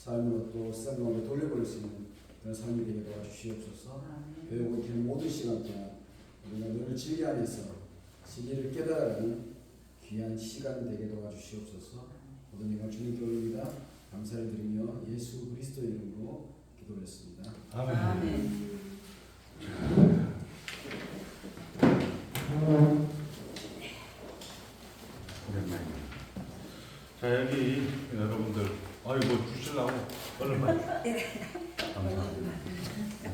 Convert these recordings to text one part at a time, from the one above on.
삶으로 또 세상 가운데 돌려버릴 수 있는 그런 삶이 되게 도와주시옵소서. 배우고 있는 모든 시간 동안 우리가 늘 진리 안에서 진리를 깨달아가는 귀한 시간 되게 도와주시옵소서. 모든 영광 주님께 올립니다. 감사를 드리며 예수 그리스도 이름으로 기도했습니다. 아멘. 오랜만이네. 자, 여기 여러분들, 뭐 주실라고? 얼른 감사합니다.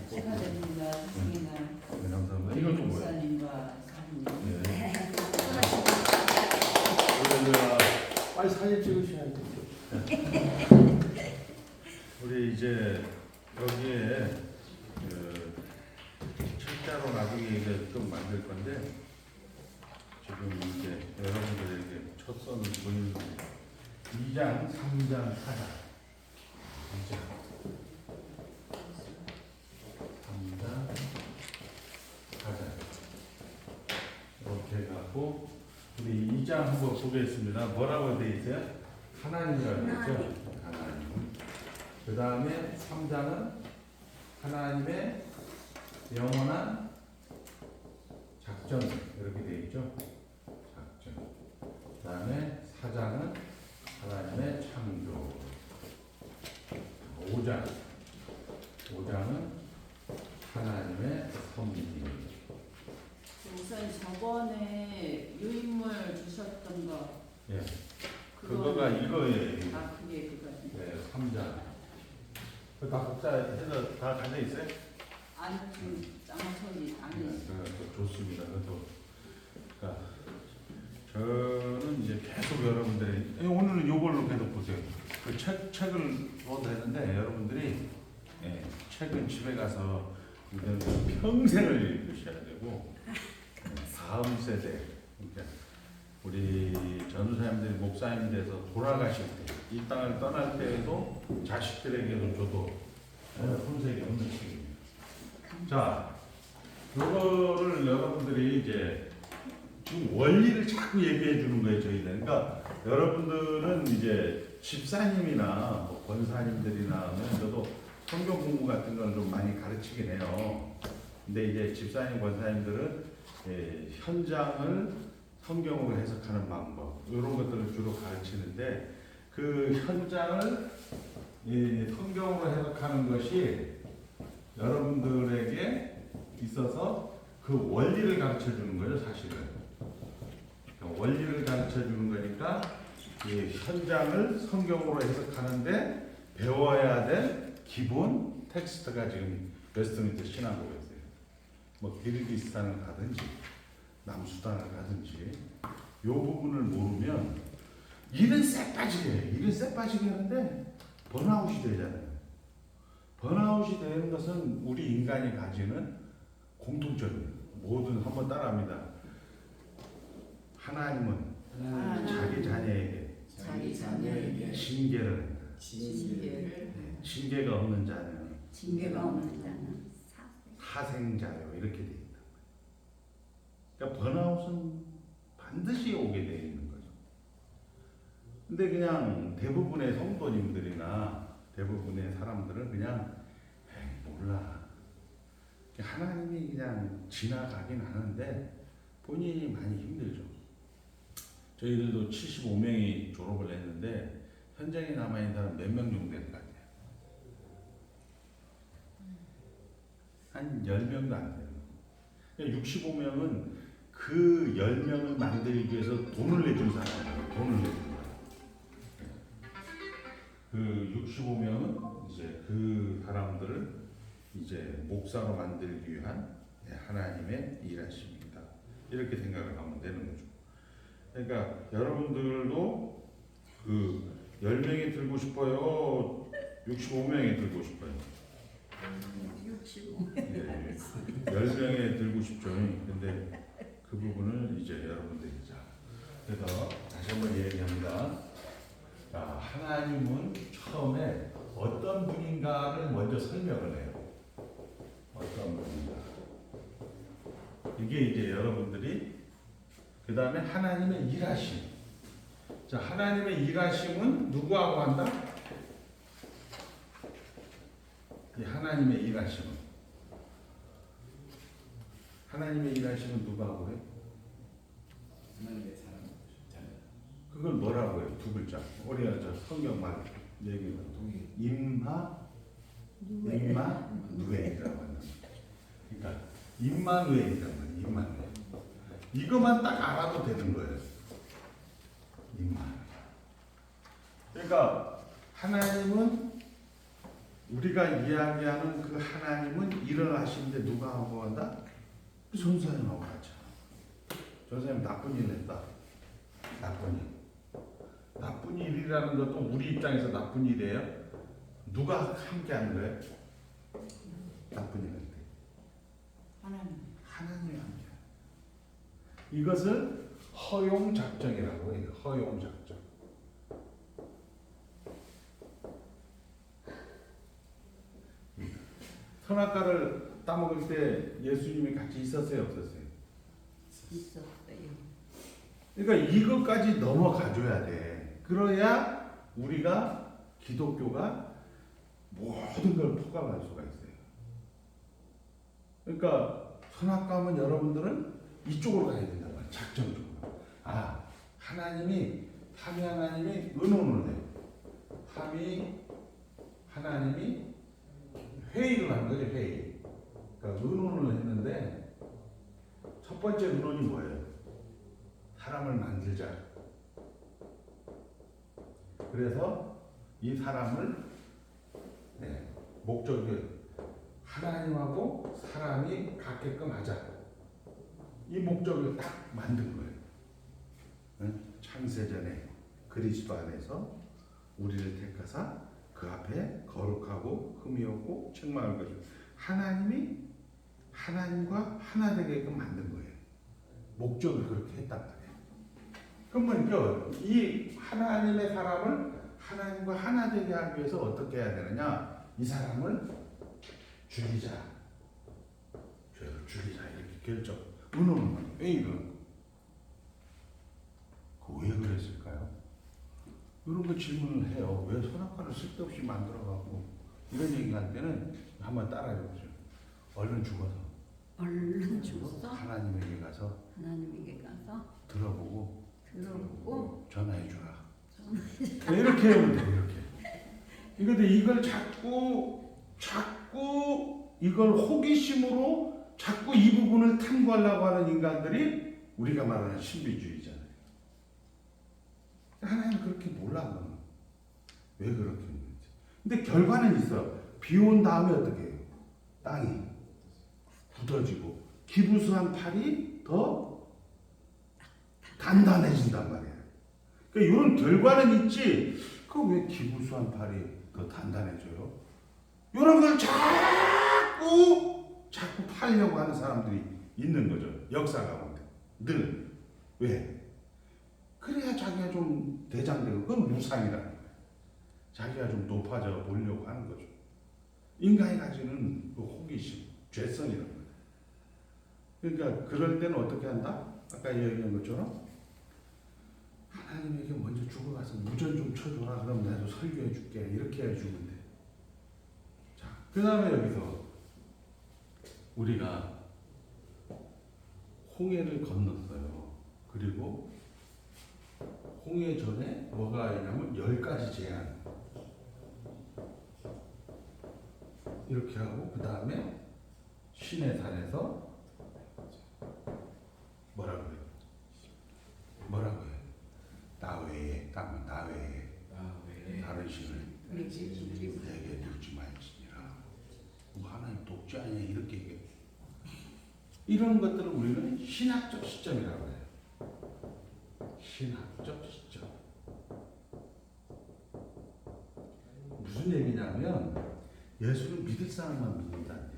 축하드립니다. 승인아. 네, 감사합니다. 이건 또 뭐예요? 목사님과 사모님. 네. 빨리 사진 찍으셔야 돼요. 우리 이제 여기에 그 철자로 나중에 이제 좀 만들 건데 지금 이제 여러분들에게 첫 선을 보이는 2장, 3장, 4장 2장, 3장, 4장 이렇게 해갖고 우리 2장 한번 보겠습니다. 뭐라고 되어 있어요? 하나님이라고 되어 있죠? 하나님. 그 다음에 3장은 하나님의 영원한 작전 이렇게 되어 있죠? 작전. 그 다음에 4장은 하나님의 창조. 5장은 하나님의 섭리. 우선 저번에 유인물 주셨던 거. 예. 그거가 이거예요. 그게 그거예요. 네, 3장. 다 복사해서 다 가져 있어요? 안 짱소리 안 네, 좋습니다. 그러니까 저는 이제 계속 여러분들이 오늘은 이걸로 계속 보세요. 그 책을 보도 되는데 여러분들이 책은 집에 가서 이건 평생을 읽으셔야 되고 다음 세대 그러니까 우리 전도사님들이 목사님 돼서 돌아가실 때 이 땅을 떠날 때에도 자식들에게도 줘도 손색이 없는 책입니다. 자, 이거를 여러분들이 이제 지금 원리를 자꾸 얘기해 주는 거예요, 저희는. 그러니까 여러분들은 이제 집사님이나 뭐 권사님들이나 저도 성경 공부 같은 걸 좀 많이 가르치긴 해요. 근데 이제 집사님, 권사님들은 현장을 성경으로 해석하는 방법 이런 것들을 주로 가르치는데 그 현장을 성경으로 해석하는 것이 여러분들에게 있어서 그 원리를 가르쳐 주는 거예요, 사실은. 원리를 가르쳐 주는 거니까 이 현장을 성경으로 해석하는데 배워야 될 기본 텍스트가 지금 웨스트민스터 신학교가 있어요. 뭐 기르기스탄을 가든지 남수단을 가든지 이 부분을 모르면 일은 쎄 빠지게 해요. 일은 쎄 빠지게 하는데 번아웃이 되잖아요. 번아웃이 되는 것은 우리 인간이 가지는 공통점이에요. 모든 한번 따라합니다. 하나님은 자기 자녀에게 징계를 한다. 징계가 없는 자는 사생자요 이렇게 되어 있다. 그러니까 번아웃은 반드시 오게 되어 있는 거죠. 근데 그냥 대부분의 성도님들이나 대부분의 사람들은 그냥 몰라. 하나님이 그냥 지나가긴 하는데 본인이 많이 힘들죠. 저희들도 75명이 졸업을 했는데 현장에 남아있는 사람 몇 명 정도 될 것 같아요? 한 10명도 안 돼요. 65명은 그 10명을 만들기 위해서 돈을 내준 사람이에요. 돈을 내준 사람. 그 65명은 이제 그 사람들을 이제 목사로 만들기 위한 하나님의 일하십니다. 이렇게 생각을 하면 되는 거죠. 그러니까 여러분들도 그 10명이 들고 싶어요? 65명이 들고 싶어요? 65. 네, 10명에 들고 싶죠. 근데 그 부분을 이제 여러분들이 자. 그래서 다시 한번 얘기합니다. 자, 하나님은 처음에 어떤 분인가를 먼저 설명을 해요. 어떤 분인가. 이게 이제 여러분들이 그 다음에 하나님의 일하심. 자, 하나님의 일하심은 누구하고 한다? 이 하나님의 일하심은 누가 하고 해? 하나님의 사람 잘 그걸 뭐라고 해요? 두 글자. 우리가 저 성경 말 얘기는 동의. 임마누엘이라고 한다. 그러니까 임마누엘이라고 해요. 임마누엘. 이것만 딱 알아도 되는 거예요. 임마누엘. 그러니까 하나님은 우리가 이야기하는 그 하나님은 일을 하시는데 누가 하고 한다? 전사님하고 같이. 전사님 나쁜 일 했다. 나쁜 일이라는 것도 우리 입장에서 나쁜 일이에요. 누가 함께 하는 거예요? 나쁜 일 할 때. 하나님이 함께. 이것을 허용 작정이라고 해요. 허용 작정. 선악과를 따먹을 때 예수님이 같이 있었어요, 없었어요? 있었어요. 그러니까 이것까지 넘어가줘야 돼. 그래야 우리가 기독교가 모든 걸 포괄할 수가 있어요. 그러니까 선악과면 여러분들은 이쪽으로 가야 된단 말이에요. 작정적으로. 하나님이 의논을 해. 하나님이 회의를 한 거죠, 회의. 그러니까 의논을 했는데 첫 번째 의논이 뭐예요? 사람을 만들자. 그래서 이 사람을 목적이 하나님하고 사람이 갖게끔 하자. 이 목적을 딱 만든 거예요. 창세전에 그리스도 안에서 우리를 택하사 그 앞에 거룩하고 흠이 없고 책망할 것이고 하나님과 하나 되게끔 만든 거예요. 목적을 그렇게 했단 말이에요. 그러면 이 하나님의 사람을 하나님과 하나 되게 하기 위해서 어떻게 해야 되느냐? 이 사람을 죽이자. 죄를 죽이자 이렇게 결정. 의논을 해요. 회의를. 왜 그랬을까요? 이런 거 질문을 해요. 왜 선악과를 쓸데없이 만들어갖고 이런 얘기할 때는 한번 따라해보죠. 얼른 죽어서 하나님에게 가서 들어보고 전화해주라. 이렇게 하면 돼. 이렇게. 근데 이걸 자꾸 이걸 호기심으로 자꾸 이 부분을 탐구하려고 하는 인간들이 우리가 말하는 신비주의잖아요. 하나님 그렇게 몰라. 왜 그렇게 했는지. 근데 결과는 있어. 비 온 다음에 어떻게 해요? 땅이 굳어지고 기부수한 팔이 더 단단해진단 말이에요. 그러니까 이런 결과는 있지. 그 왜 기부수한 팔이 더 단단해져요? 이런 걸 자꾸 팔려고 하는 사람들이 있는 거죠. 역사 가운데 늘. 왜? 그래야 자기가 좀 대장되고, 그건 무상이라는 거예요. 자기가 좀 높아져 보려고 하는 거죠. 인간이 가지는 그 호기심, 죄성이라는 거예요. 그러니까 그럴 때는 어떻게 한다? 아까 얘기한 것처럼 하나님에게 먼저 죽어가서 무전 좀 쳐줘라. 그럼 나도 설교해 줄게. 이렇게 해주면 돼. 자, 그 다음에 여기서 우리가 홍해를 건넜어요. 그리고 홍해 전에 뭐가 있냐면 10가지 제한. 이렇게 하고 그 다음에 시내산에서 뭐라고 해요? 나 외에 다른 신을 내게 두지 말지니라. 뭐 하나님 독재 아니야 이렇게 얘기해. 이런 것들을 우리는 신학적 시점이라고 해요. 신학적 시점. 무슨 얘기냐면 예수를 믿을 사람만 믿는다는 얘기예요.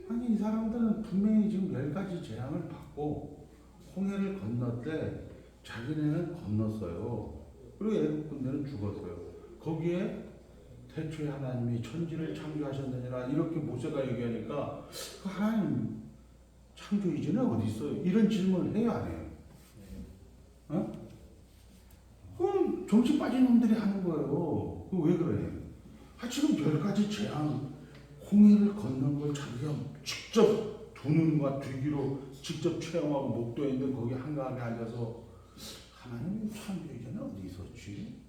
아니 이 사람들은 분명히 지금 10가지 재앙을 받고 홍해를 건넜대. 자기네는 건넜어요. 그리고 애국 군대는 죽었어요. 거기에 태초에 하나님이 천지를 창조하셨느니라 이렇게 모세가 얘기하니까 그 하나님 창조 이전에 어디 있어요? 이런 질문을 해요, 안 해요? 그럼 정신 빠진 놈들이 하는 거예요. 왜 그래? 지금 10가지 재앙, 홍해를 건넌 걸 자기가 직접 두 눈과 뒤귀로 직접 체험하고 목도에 있는 거기 한가하게 앉아서 하나님 창조기는 어디 있었지?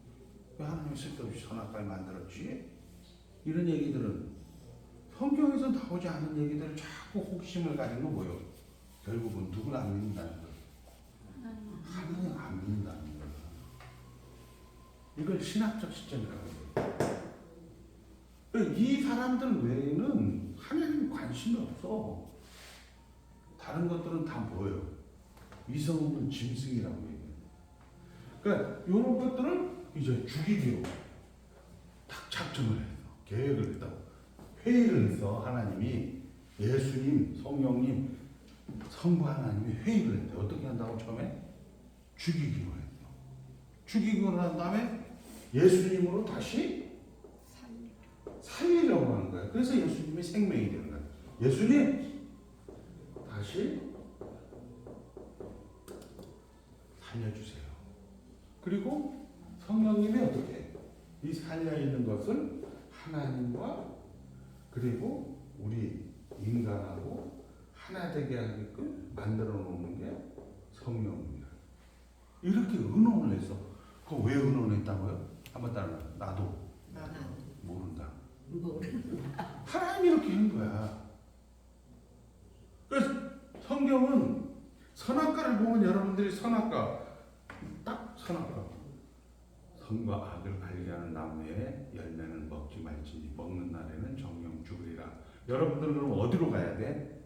왜 하나님이 쓸데없이 선악과를 만들었지? 이런 얘기들은 성경에서 나오지 않은 얘기들을 자꾸 호기심을 가진 거 뭐예요? 결국은 누구를 안 믿는다는 거예요. 하나님 안 믿는다는 거예요. 이걸 신학적 시점이라고 해요. 이 사람들 외에는 하나님 관심이 없어. 다른 것들은 다 뭐예요? 위성 없는 짐승이라고 얘기해요. 그러니까 이런 것들을 이제 죽이기로 딱 작정을 했어. 계획을 했다고. 회의를 했어. 하나님이 예수님, 성령님, 성부 하나님이 회의를 했대. 어떻게 한다고 처음에? 죽이기로 했어. 죽이기로 한 다음에 예수님으로 다시 살리려고 하는 거야. 그래서 예수님이 생명이 되는 거야. 예수님 다시 살려주세요. 그리고 성령님이 어떻게 해? 이 살려있는 것을 하나님과 그리고 우리 인간하고 하나 되게 하게끔 만들어 놓는 게 성령입니다. 이렇게 의논을 했어. 그거 왜 의논했다고요? 한번 따라. 나도 모른다. 하나님이 이렇게 한 거야. 그래서 성경은 선악과를 보면 여러분들이 선악과, 딱 선악과. 선과 악을 알게하는 나무의 열매는 먹지 말지니 먹는 날에는 정령 죽으리라. 여러분들은 그럼 어디로 가야 돼?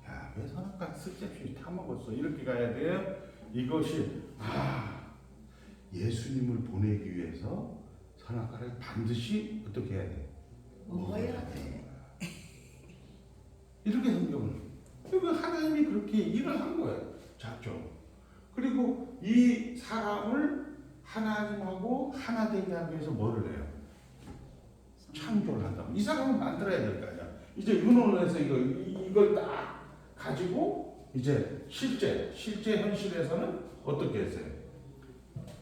야, 왜 선악과 쓸데없이 타먹었어? 이렇게 가야 돼요. 이것이 예수님을 보내기 위해서 선악과를 반드시 어떻게 해야 돼? 먹어야 돼. 이렇게 성경을. 그리고 하나님이 그렇게 일을 한 거예요. 작정. 그리고 이 사람을 하나님하고 하나 되게 하기 위해서 뭐를 해요? 창조를 한다고. 이 사람을 만들어야 될 거 아니야. 이제 의논을 해서 이걸 딱 가지고 이제 실제 현실에서는 어떻게 했어요?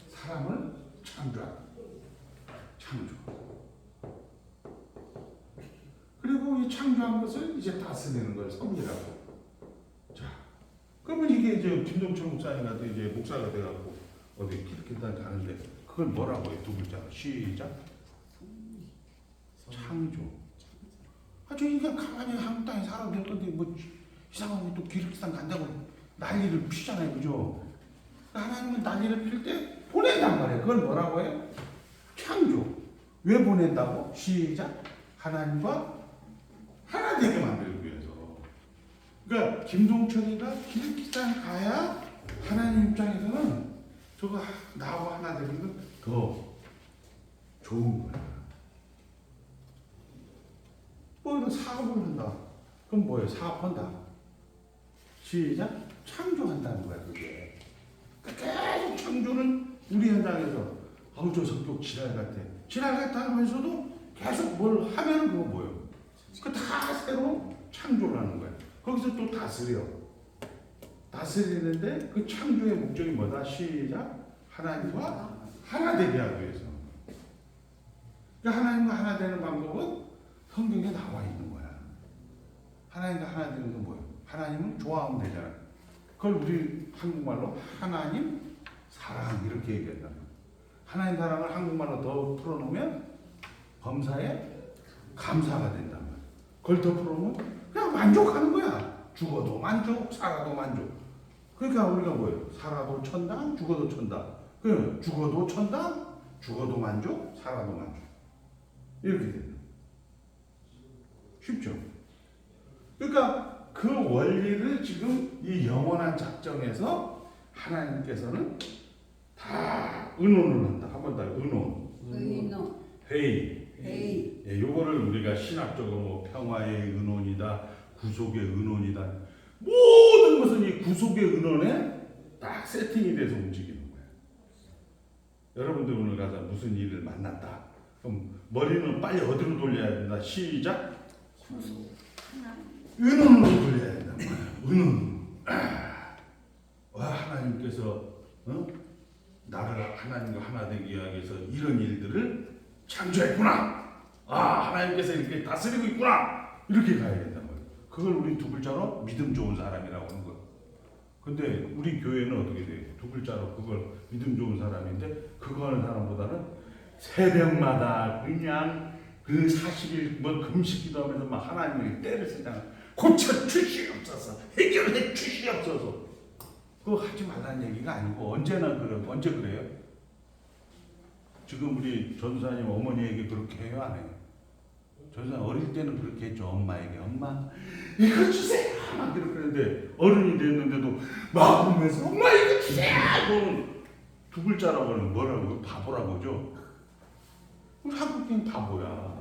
사람을 창조. 그리고 이 창조한 것을 이제 다스리는 걸 섭리라고. 자, 그러면 이게 이제 김동철 목사님 같은 이제 목사가 돼갖고 어디 키르키스탄 가는데 그걸 뭐라고 해요? 두 글자로 시작. 창조. 저 인간 가만히 한국 땅에 살아도 될 건데 뭐 이상하게 또 키르키스탄 간다고 난리를 피잖아요, 그죠? 하나님은 난리를 필 때 보낸단 말이에요. 그걸 뭐라고 해요? 창조. 왜 보낸다고? 시작. 하나님과 하나 되게 만들기 위해서. 그러니까 김동철이가 키르키스탄 가야 하나님 입장에서는 저거 나하고 하나 되는 건 더 좋은 거야. 뭐 이런 사업을 한다. 그럼 뭐예요? 사업한다. 시작. 창조한다는 거야, 그게. 그러니까 계속 창조는 우리 현장에서 저 성격 지랄 같아. 지랄 같아 하면서도 계속 뭘 하면 그거 뭐예요? 그 다 새로 창조를 하는 거야. 거기서 또 다스려. 다스리는데 그 창조의 목적이 뭐다? 시작. 하나님과 하나 되게 하기 위해서. 그러니까 하나님과 하나 되는 방법은 성경에 나와 있는 거야. 하나님과 하나 되는 건 뭐예요? 하나님은 좋아하면 되잖아. 그걸 우리 한국말로 하나님 사랑 이렇게 얘기한다. 하나님 사랑을 한국말로 더 풀어놓으면 범사에 감사가 된단 말이야. 그걸 더 풀어놓으면 그냥 만족하는 거야. 죽어도 만족, 살아도 만족. 그러니까 우리가 뭐예요? 살아도 천당, 죽어도 천당. 그러면 죽어도 천당, 죽어도 만족, 살아도 만족. 이렇게 됩니다. 쉽죠? 그러니까 그 원리를 지금 이 영원한 작정에서 하나님께서는 다 의논을 한다. 한 번 더 의논. 회의. 예, 요거를 우리가 신학적으로 뭐 평화의 의논이다, 구속의 의논이다. 모든 것은 이 구속의 의논에 딱 세팅이 돼서 움직이는 거예요. 여러분들 오늘 가서 무슨 일을 만났다. 그럼 머리는 빨리 어디로 돌려야 된다. 시작. 의논으로 돌려야 된단 말이야. 의논. 하나님께서 나를 하나님과 하나 되기 위해서 이런 일들을 창조했구나. 아 하나님께서 이렇게 다스리고 있구나 이렇게 가야 된단 말이에요. 그걸 우리 두 글자로 믿음 좋은 사람이라고 하는 거예요. 근데 우리 교회는 어떻게 돼요? 두 글자로 그걸 믿음 좋은 사람인데 그거 하는 사람보다는 새벽마다 그냥 그 40일 뭐 금식 기도하면서 막 하나님에게 때를 쓰잖아. 고쳐 주시옵소서, 해결해 주시옵소서. 그거 하지 말라는 얘기가 아니고 언제나 그래요. 언제 그래요? 지금 우리 전사님 어머니에게 그렇게 해요, 안 해요? 전사님 어릴 때는 그렇게 했죠. 엄마에게 엄마 이거 주세요 막 이렇게 했는데 어른이 됐는데도 막 보면서 엄마 이거 주세요. 그거는 두 글자라고 하는 뭐라고 바보라고 하죠. 한국인 바보야.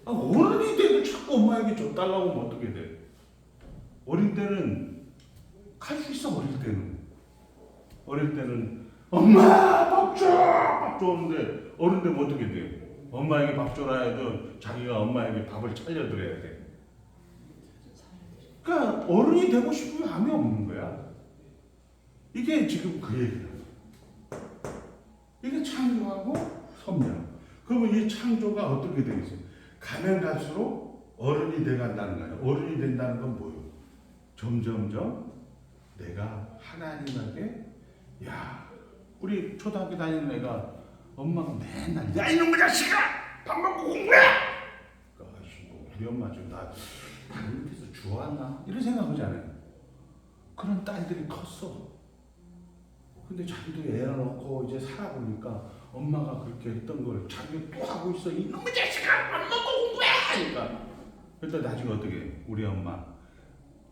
어른이 돼도 자꾸 엄마에게 줬달라고 하면 어떻게 돼? 어릴 때는 할 수 있어. 어릴 때는 엄마 밥 줘! 밥 줬는데 어른 되면 어떻게 돼? 엄마에게 밥 줘라 해도 자기가 엄마에게 밥을 차려드려야 돼. 그러니까 어른이 되고 싶으면 감이 없는 거야. 이게 지금 그 얘기야. 이게 창조하고 섭령. 그러면 이 창조가 어떻게 되겠어요? 가면 갈수록 어른이 돼간다는 거예요. 어른이 된다는 건 뭐예요? 점점점 내가 하나님에게 야 우리 초등학교 다니는 애가 엄마가 맨날 야 이놈의 자식아 밥 먹고 공부해! 아이씨 뭐 우리 엄마 좀 나 밑에서 주웠나? 이런 생각하지 않아요? 그런 딸들이 컸어. 근데 자기도 애 낳고 이제 살아보니까 엄마가 그렇게 했던 걸 자기가 또 하고 있어. 이놈의 자식아 밥 먹고 공부해! 하니까 일단 나중에 어떻게 해? 우리 엄마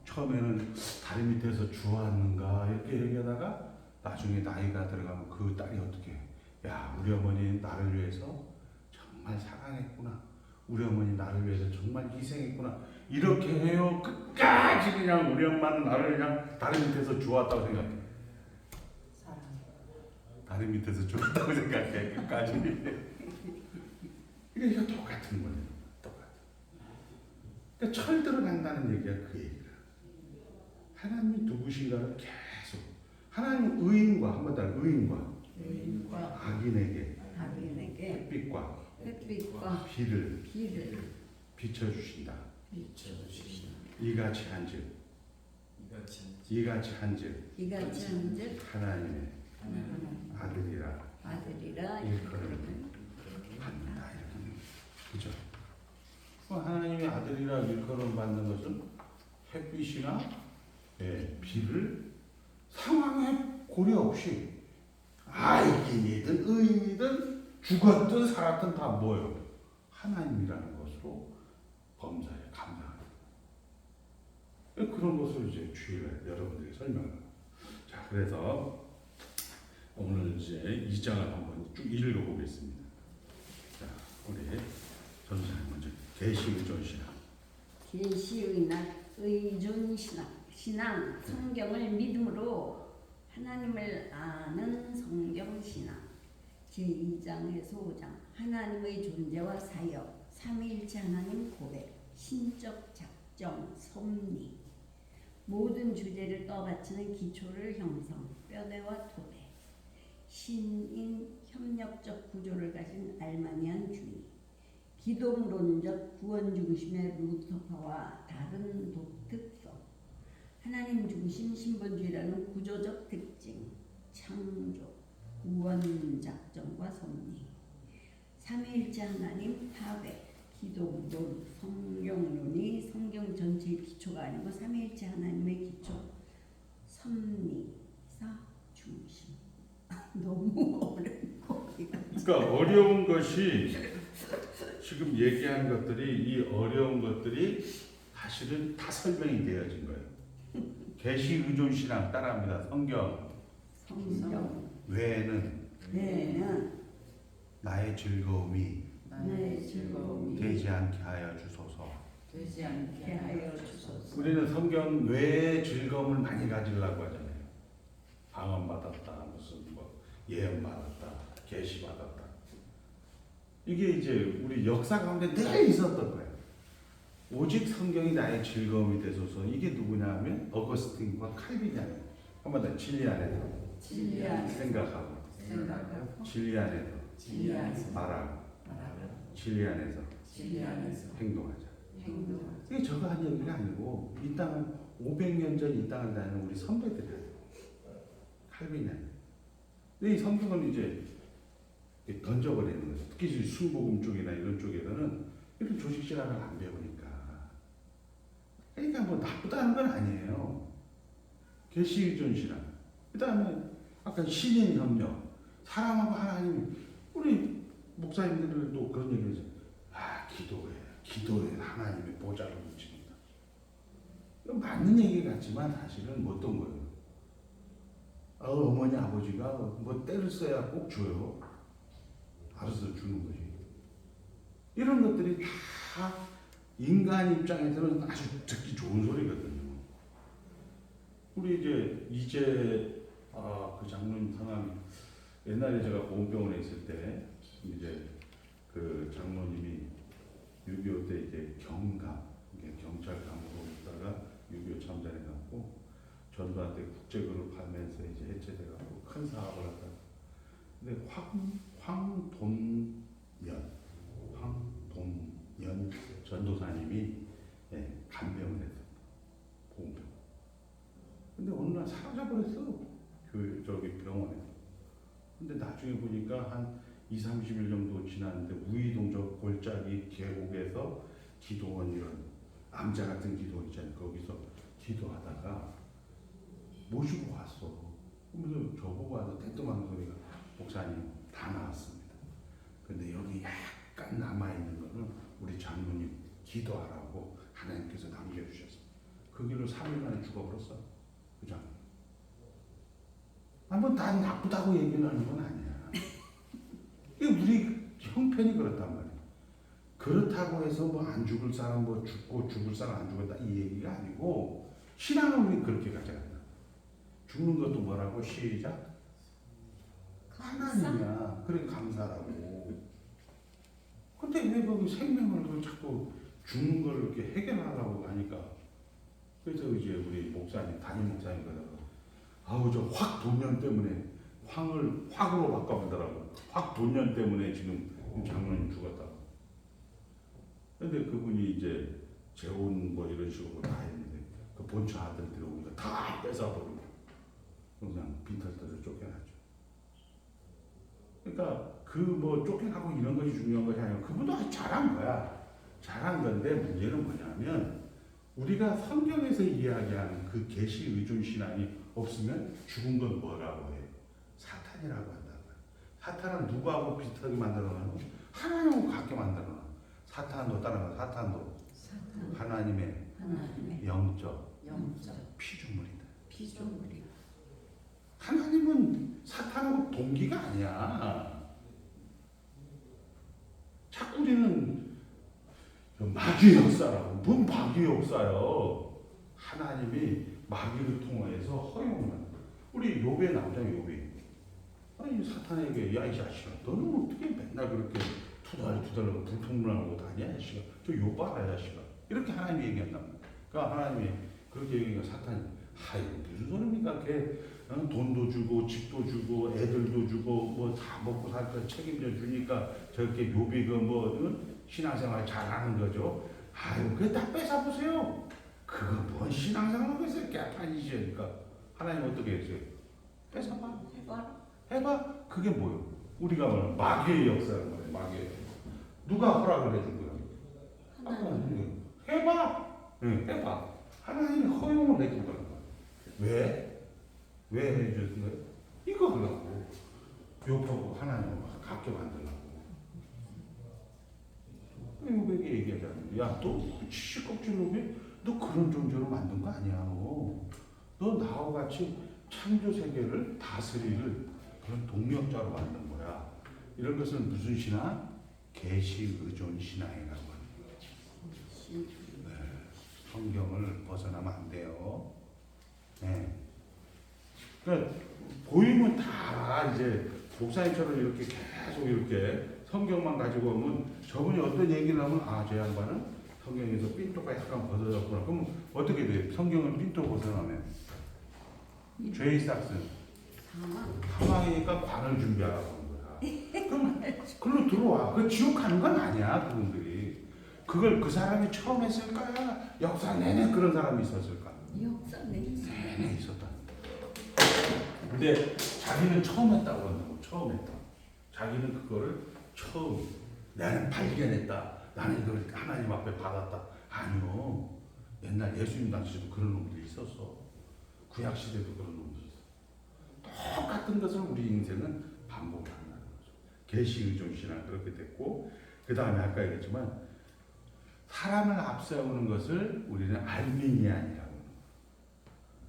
처음에는 다리 밑에서 주웠는가 이렇게 얘기하다가 나중에 나이가 들어가면 그 딸이 어떻게 해? 야 우리 어머니 나를 위해서 정말 사랑했구나. 우리 어머니 나를 위해서 정말 희생했구나. 이렇게 해요. 끝까지 그냥 우리 엄마는 나를 그냥 다리 밑에서 주웠다고 생각해. 다리 밑에서 주웠다고 생각해. 끝까지. 이게 똑같은 거예요. 똑같아. 그러니까 철 들어간다는 얘기가 그 얘기야. 하나님이 누구신가를 계속 하나님 의인과 한번 더 의인과 악인에게 햇빛과 비를 비춰주신다. 이같이 한즉 하나님의 아들이라 일컬음을 받는다. 그죠? 하나님의 아들이라 일컬음 받는 것은 햇빛이나 비를 상황에 고려 없이 악인이든 의인이든 죽었든 살았든 다 뭐예요? 하나님이라는 것으로 범사에 감사합니다. 그런 것을 이제 주일날 여러분들이 설명합니다. 자, 그래서 오늘 이제 2장을 한번 쭉 읽어보겠습니다. 자, 우리 전사님 먼저 계시의존신앙. 신앙, 성경을 믿음으로 하나님을 아는 성경신앙. 제2장에서 5장 하나님의 존재와 사역, 삼위일체 하나님 고백, 신적 작정, 섭리, 모든 주제를 떠받치는 기초를 형성, 뼈대와 토대, 신인 협력적 구조를 가진 알마니안 주의, 기독론적 구원 중심의 루터파와 다른 독특성, 하나님 중심 신본주의라는 구조적 특징, 창조, 구원 작정과 섭리, 삼위일체 하나님 파괴, 기독론, 성경론이 성경 전체의 기초가 아니고 삼위일체 하나님의 기초, 섭리사 중심. 너무 어렵고. 그러니까 어려운 것이 지금 얘기한 것들이 이 어려운 것들이 사실은 다 설명이 되어진 거예요. 계시 의존 신앙 따라합니다. 성경 외에는 나의 즐거움이 되지 않게 하여 주소서. 우리는 성경 외에 즐거움을 많이 가지려고 하잖아요. 방언 받았다, 무슨 뭐 예언 받았다, 계시 받았다. 이게 이제 우리 역사 가운데 늘 있었던 거예요. 오직 성경이 나의 즐거움이 되소서. 이게 누구냐 하면 어거스틴과 칼빈이에요. 한번 더 진리 안에서 생각하고 진리 안에서 말하고 진리 안에서 진리 안에서 행동하자. 행동. 이게 저가 한 얘기가 아니고 이 땅은 500년 전 이 땅을 다니는 우리 선배들이에요. 칼빈은. 근데 이 성경은 이제 던져버리는 거예요. 특히 순복음 쪽이나 이런 쪽에서는 이런 조직 신학을 안 배우니까. 그러니까 뭐 나쁘다는 건 아니에요. 계시의존 신학. 그다음에 아까 신인 협력, 사람하고 하나님. 우리 목사님들도 그런 얘기를 해요. 아, 기도에 하나님의 보좌를 묻힙니다. 맞는 얘기 같지만 사실은 뭐 어떤 거예요? 어머니 아버지가 뭐 때를 써야 꼭 줘요. 알아서 주는 거지. 이런 것들이 다 인간 입장에서는 아주 듣기 좋은 소리거든요. 우리 이제 그 장로님 성함이 옛날에 제가 보건병원에 있을 때 이제 그 장로님이 6.25 때 이제 경찰 간부로 있다가 6.25 참전해 갖고 전두환 때 국제그룹 하면서 이제 해체돼 갖고 큰 사업을 하다가 근데 황돈연 전도사님이 간병을 했어. 보건병. 근데 어느 날 사라져버렸어. 저기 병원에서. 근데 나중에 보니까 한 20-30일 정도 지났는데 우이동 저 골짜기 계곡에서 기도원 이런 암자 같은 기도 있잖아요. 거기서 기도하다가 모시고 왔어. 그러면서 저보고 와서 떼뚱한 소리가 목사님 다 나왔습니다. 근데 여기 약간 남아있는 거는 우리 장로님 기도하라고 하나님께서 남겨주셨어. 그 길로 3일 만에 죽어버렸어. 그 장로님. 한번 다 나쁘다고 얘기를 하는 건 아니야. 이게 우리 형편이 그렇단 말이야. 그렇다고 해서 뭐 안 죽을 사람 뭐 죽고 죽을 사람 안 죽었다 이 얘기가 아니고 신앙을 우리 그렇게 가져간다. 죽는 것도 뭐라고 시작? 하나님이야. 그래 감사라고. 근데 왜 거기 생명을 그 자꾸 죽는 걸 이렇게 해결하려고 하니까 그래서 이제 우리 목사님 담임 목사님 그러다가 아우 저 확 돈년 때문에 황을 확으로 바꿔보더라고. 확 돈년 때문에 지금 장로님 죽었다고. 근데 그분이 이제 재혼 뭐 이런 식으로 다 했는데 그 본처 아들들이 오니까 다 뺏어버리고 그냥 빈털터를 쫓겨났죠. 그러니까 그 뭐 쫓겨나고 이런 것이 중요한 것이 아니라 그분도 아주 잘한 거야. 잘한 건데 문제는 뭐냐면 우리가 성경에서 이야기하는 그 계시 의존 신앙이 없으면 죽은 건 뭐라고 해요? 사탄이라고 한다는 거예요. 사탄은 누구하고 비슷하게 만들어놔요? 하나님하고 같게 만들어놔요. 사탄도 따라가 사탄도 하나님의 영적 피조물이다. 하나님은 사탄하고 동기가 아니야. 자꾸 우리는 마귀의 역사라고. 뭔 마귀의 역사요? 하나님이 마귀를 통해서 허용한. 우리 욥의 남자 욥이 아니 사탄에게 야 이 자식아 너는 어떻게 맨날 그렇게 투덜투덜 불평불만하고 다니냐 이 자식아 저 욥 봐라 이 자식아 이렇게 하나님이 얘기한다. 그러니까 하나님이 그렇게 얘기하니까 사탄이 하이 무슨 소리입니까? 걔 돈도 주고 집도 주고 애들도 주고 뭐 다 먹고 살 거 책임져 주니까 저렇게 욥이 그 신앙생활 잘하는 거죠. 아유 그게 다 뺏어 보세요. 그거 뭔 신앙생활하고 있어요? 깨판이시니까 하나님 어떻게 했어요? 뺏어봐. 해봐. 그게 뭐예요? 우리가 말하는 마귀의 역사란 말이에요. 마귀의. 누가 허락을 해준 거야? 하나님. 해봐. 응, 해봐. 하나님이 허용을 해준 거야. 왜? 왜 해주신 거예요? 이거 하려고. 욕하고 하나님을 갖게 만들려고. 요백이 얘기하잖아. 야, 너 시껍질로 너 그런 존재로 만든 거 아니야. 너 나와 같이 창조 세계를 다스릴 그런 동력자로 만든 거야. 이런 것은 무슨 신앙? 계시 의존 신앙이라고 하는 거예요. 네, 성경을 벗어나면 안 돼요. 네. 그러니까 보이면 다 이제 목사님처럼 이렇게 계속 이렇게 성경만 가지고 오면 저분이 어떤 얘기를 하면 저 양반은 성경에서 삔또가 약간 벗어졌구나. 그럼 어떻게 돼? 성경은 삔또 벗어나면 죄의 싹슨 사망이니까 관을 준비하라고 하는 거야. 그럼 글로 들어와. 그 지옥 가는 건 아니야, 그분들이. 그걸 그 사람이 처음 했을까야? 역사 내내 그런 사람이 있었을까? 역사 내내 있었다. 근데 자기는 처음 했다고 한다고. 처음 했다. 자기는 그거를 처음 나는 발견했다. 나는 이걸 하나님 앞에 받았다. 아니요. 옛날 예수님 당시에도 그런 놈들이 있었어. 구약 시대도 그런 놈들이 있어. 똑같은 것을 우리 인생은 반복한다는 거죠. 계시의존 신앙 그렇게 됐고, 그 다음에 아까 얘기했지만 사람을 앞세우는 것을 우리는 알미니안이라고.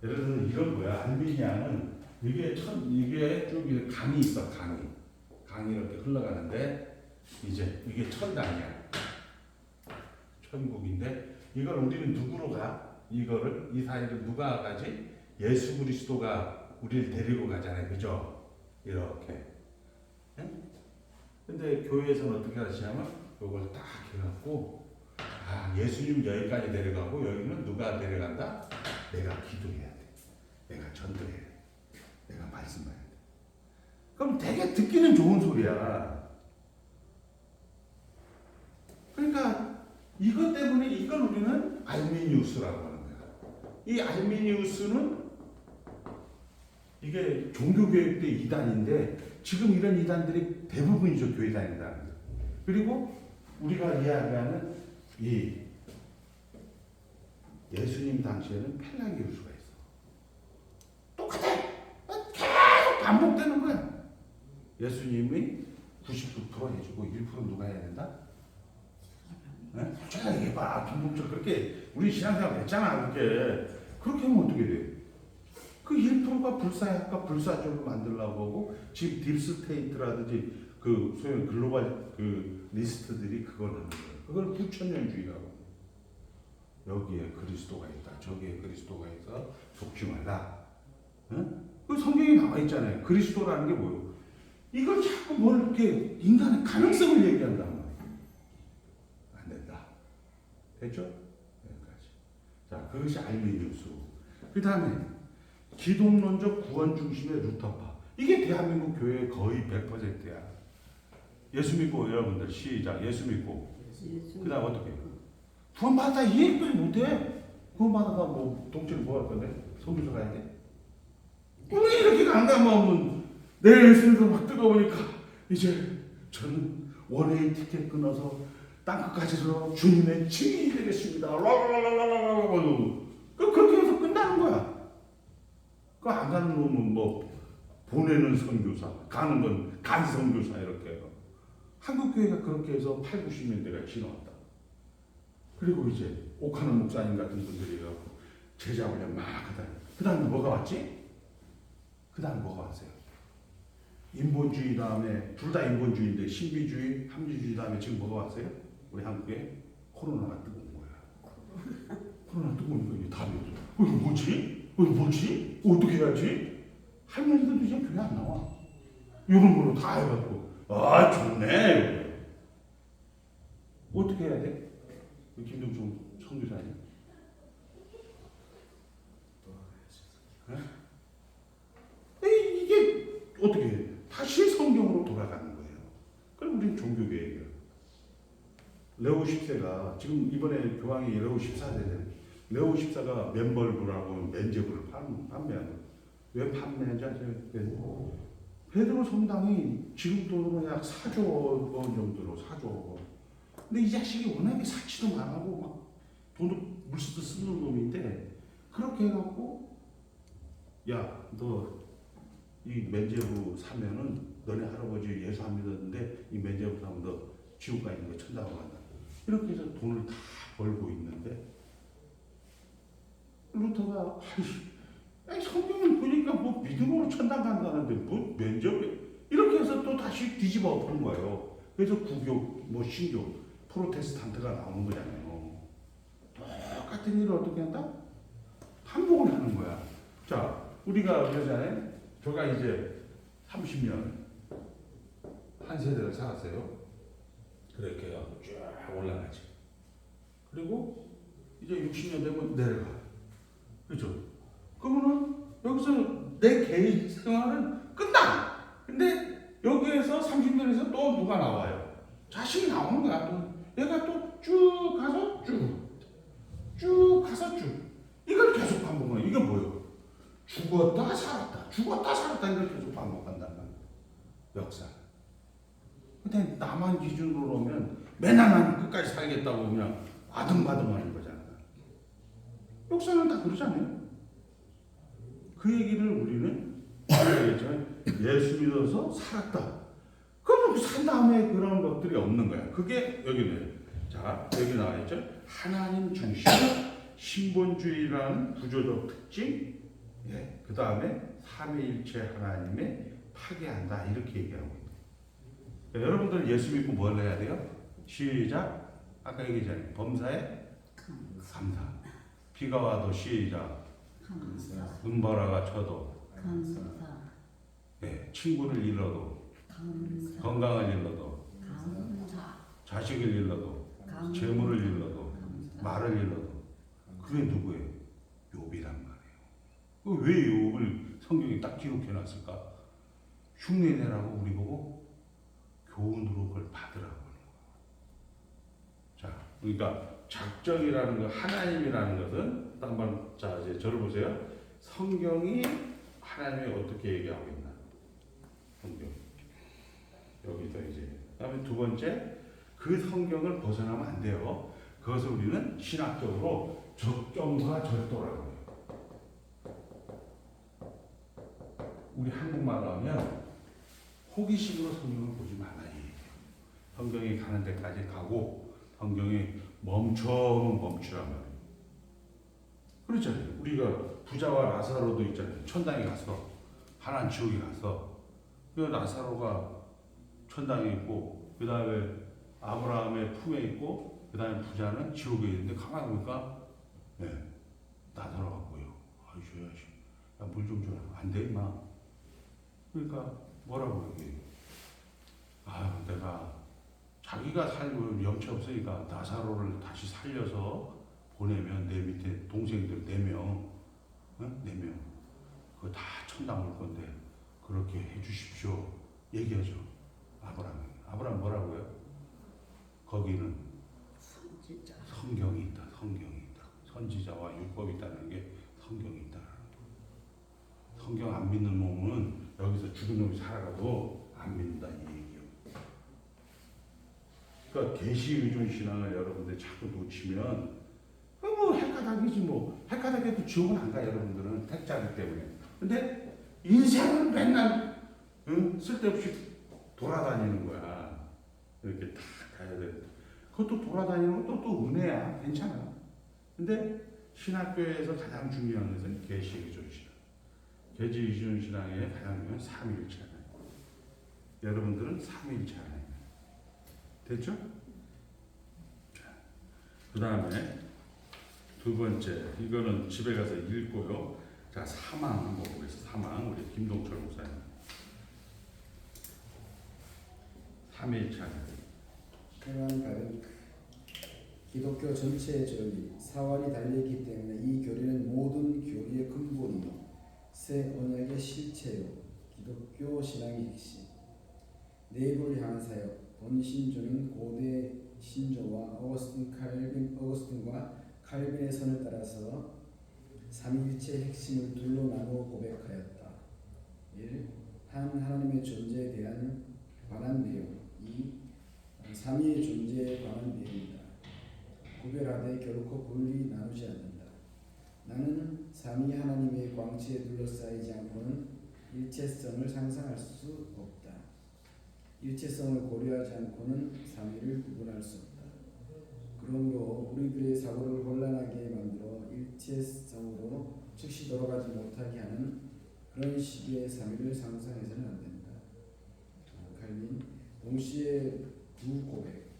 예를 들어 이건 뭐야? 알미니안은 이게 쭉 강이 있어. 강이 이렇게 흘러가는데 이제 이게 천당이야. 천국인데 이걸 우리는 누구로 가? 이거를 이 사이를 누가 가지? 예수 그리스도가 우리를 데리고 가잖아요, 그죠? 이렇게. 응? 근데 교회에서는 어떻게 하시냐면 이걸 딱 해갖고 예수님 여기까지 데려가고 여기는 누가 데려간다? 내가 기도해야 돼. 내가 전도해야 돼. 내가 말씀해야 돼. 그럼 되게 듣기는 좋은 소리야. 그러니까 이것 때문에 이걸 우리는 알미니우스라고 하는 거야. 이 알미니우스는 이게 종교교육 때 이단인데 지금 이런 이단들이 대부분이죠. 교회 다닌다는 거예요. 그리고 우리가 이야기하는 이 예수님 당시에는 펠라기우스가 있어. 똑같아. 계속 반복되는 거야. 예수님이 99% 해주고 1% 누가 해야 된다? 네? 솔직하게 얘기해봐. 김동철 그렇게 우리 신앙생활 했잖아. 그렇게 하면 어떻게 돼? 그 1%가 불사학과 불사 쪽으로 만들려고 하고 지금 딥스테이트라든지 그 소위 글로벌 그 리스트들이 그걸 하는 거예요. 그걸 부천연주의라고. 여기에 그리스도가 있다. 저기에 그리스도가 있어. 속지 말라. 응? 그 성경에 나와 있잖아요. 그리스도라는 게 뭐예요? 이걸 자꾸 뭘 이렇게 인간의 가능성을 얘기한단 말이에요. 안 된다. 됐죠? 여기까지. 자, 그것이 알미니우스. 그 다음에 기독론적 구원 중심의 루터파. 이게 대한민국 교회의 거의 100%야. 예수 믿고 여러분들 시작. 예수 믿고. 그 다음 어떻게? 구원받았다 이해까지 못해. 구원받아가 뭐 동체를 뭐 할 건데? 성교사 가야 돼? 왜 이렇게 안 가면 내일 예수님도 막 뜨거우니까 이제 저는 원웨이 티켓 끊어서 땅끝까지서 주님의 증인이 되겠습니다. 그렇게 해서 끝나는 거야. 그 안 가는 놈은 뭐 보내는 선교사, 가는 건 간 선교사 이렇게 해요. 한국 교회가 그렇게 해서 8, 90년대가 지나왔다. 그리고 이제 옥하는 목사님 같은 분들이 제자 훈련 막 하다. 그 다음에 뭐가 왔지? 그 다음에 뭐가 왔어요? 인본주의 다음에 둘 다 인본주의인데 신비주의, 합리주의 다음에 지금 뭐가 왔어요? 우리 한국에 코로나가 뜨거운 거야. 코로나 뜨거우니까 이게 답이 없어. 이거 뭐지? 이거 뭐지? 어떻게 해야지? 할머니들도 이제 교회 안 나와. 이런 걸로 다 해갖고 좋네. 어떻게 해야 돼? 김동중 선교사님. 이게 어떻게 해? 다시 성경으로 돌아가는 거예요. 그럼 우리는 종교개혁이에요. 레오 10세가 지금 이번에 교황이 레오 14세잖아요. 레오 14가 맨벌브라고 맨제부를 판매하는 거예요. 왜 판매하는지 아세요? 베드로 성당이 지금 돈으로 약 4조 원 정도로 4조 원. 근데 이 자식이 워낙에 사치도 많고 막 돈도 물쓰듯 쓰는 놈인데 그렇게 해갖고 야, 너 이 맨제부 사면은 너네 할아버지 예수 안 믿었는데 이 맨제부 사면 너 지옥 가 있는 거 천당으로 간다. 이렇게 해서 돈을 다 벌고 있는데 루터가 성경을 보니까 뭐 믿음으로 천당 간다는데 뭐 맨제부 이렇게 해서 또 다시 뒤집어 엎은 거예요. 그래서 구교, 뭐 신교, 프로테스탄트가 나오는 거잖아요. 똑같은 일을 어떻게 한다? 반복을 하는 거야. 자, 우리가 그러잖아요. 제가 이제 30년 한 세대를 살았어요. 그렇게 쫙 올라가지. 그리고 이제 60년 되면 내려가. 그렇죠? 그러면은 여기서 내 개인 생활은 끝나. 근데 여기에서 30년에서 또 누가 나와요. 자식이 나오는 거야. 또 얘가 또 쭉 가서 쭉 가서 쭉 이걸 계속 반복하는 거야. 이게 뭐예요? 죽었다 살았다 이걸 계속 반복한단 말이야. 역사. 근데 나만 기준으로 오면 맨날 나는 끝까지 살겠다고 그냥 아등바등하는 거잖아. 역사는 다 그러잖아요. 그 얘기를 우리는 예수 믿어서 살았다. 그럼 산 다음에 그런 것들이 없는 거야. 그게 여기는 자 여기 나와 있죠. 하나님 중심 신본주의라는 구조적 특징. 예. 그 다음에 삼위일체 하나님의 파괴한다 이렇게 얘기하고 있어요. 그러니까 여러분들 예수 믿고 뭘 해야 돼요? 시작. 아까 얘기했잖아요. 범사에 감사. 비가 와도 시작. 감사. 눈보라가 쳐도 감사. 예, 친구를 잃어도 감사. 건강을 잃어도 감사. 자식을 잃어도 감사. 재물을 잃어도 감사. 말을 잃어도 그게 누구예요? 욥이란 말이에요. 왜 욥을 성경에 딱 기록해 놨을까? 흉내내라고 우리 보고 교훈으로 그걸 받으라고 하는 거예요. 자, 그러니까 작정이라는 거, 하나님이라는 것은 한번 자 이제 저를 보세요. 성경이 하나님이 어떻게 얘기하고 있나? 성경 여기서 이제 그다음에 두 번째 그 성경을 벗어나면 안 돼요. 그것을 우리는 신학적으로 적정과 절도라고 해요. 우리 한국말로 하면 호기심으로 성경을 보지 말라 이 얘기예요. 성경이 가는 데까지 가고 성경이 멈춰면 멈추란 말이에요. 그렇잖아요. 우리가 부자와 라사로도 있잖아요. 천당에 가서 하나님 지옥에 가서 그 라사로가 천당에 있고 그 다음에 아브라함의 품에 있고 그 다음에 부자는 지옥에 있는데 가만히 보니까 나더라고요. 야, 물 좀 줘라. 안 돼, 임마. 그러니까 뭐라고 얘기해요. 내가 자기가 살고 염치 없으니까 나사로를 다시 살려서 보내면 내 밑에 동생들 4명, 4명 그거 다 천당 올 건데 그렇게 해주십시오. 얘기하죠. 아브라함 뭐라고요? 거기는 선지자. 성경이 있다. 선지자와 율법이 있다는 게 성경이 있다. 성경 안 믿는 놈은 여기서 죽은 놈이 살아가도 안 믿는다 이 얘기예요. 그러니까 계시 의존 신앙을 여러분들 자꾸 놓치면 뭐 헷가닥이지 뭐. 헷가닥해도 지옥은 안 가 여러분들은 택자기 때문에. 근데 인생은 맨날 쓸데없이 돌아다니는 거야. 이렇게 다 가야 돼. 그것도 돌아다니는 것도 또 은혜야. 괜찮아. 근데 신학교에서 가장 중요한 것은 계시 의존 신앙. 계시 의존 신앙의 가장 중요한 삼위일체 하나님. 여러분들은 삼위일체 하나님. 됐죠? 그 다음에 두 번째, 이거는 집에 가서 읽고요. 자, 사망 한번 보겠습니다. 사망, 우리 김동철 목사님. 삼위일체 하나님. 그러한 기독교 전체의 전리, 사활이 달려있기 때문에 이 교리는 모든 교리의 근본이요 새 언약의 실체요 기독교 신앙의 핵심. 내부를 향한 사역, 본신조는 고대 신조와 어거스틴과 칼빈의 선을 따라서 삼위일체의 핵심을 둘로 나누어 고백하였다. 1. 한 하나님의 존재에 대한 관한 내용. 2. 삼위의 존재에 관한 내용이다. 구별하되 결코 분리 나누지 않는다. 나는 삼위 하나님의 광채에 둘러싸이지 않고는 일체성을 상상할 수 없다. 일체성을 고려하지 않고는 삼위를 구분할 수 없다. 그러므로 우리들의 사고를 혼란하게 만들어 일체성으로 즉시 돌아가지 못하게 하는 그런 식의 삼위를 상상해서는 안 된다. 칼빈 동시에 두 고백.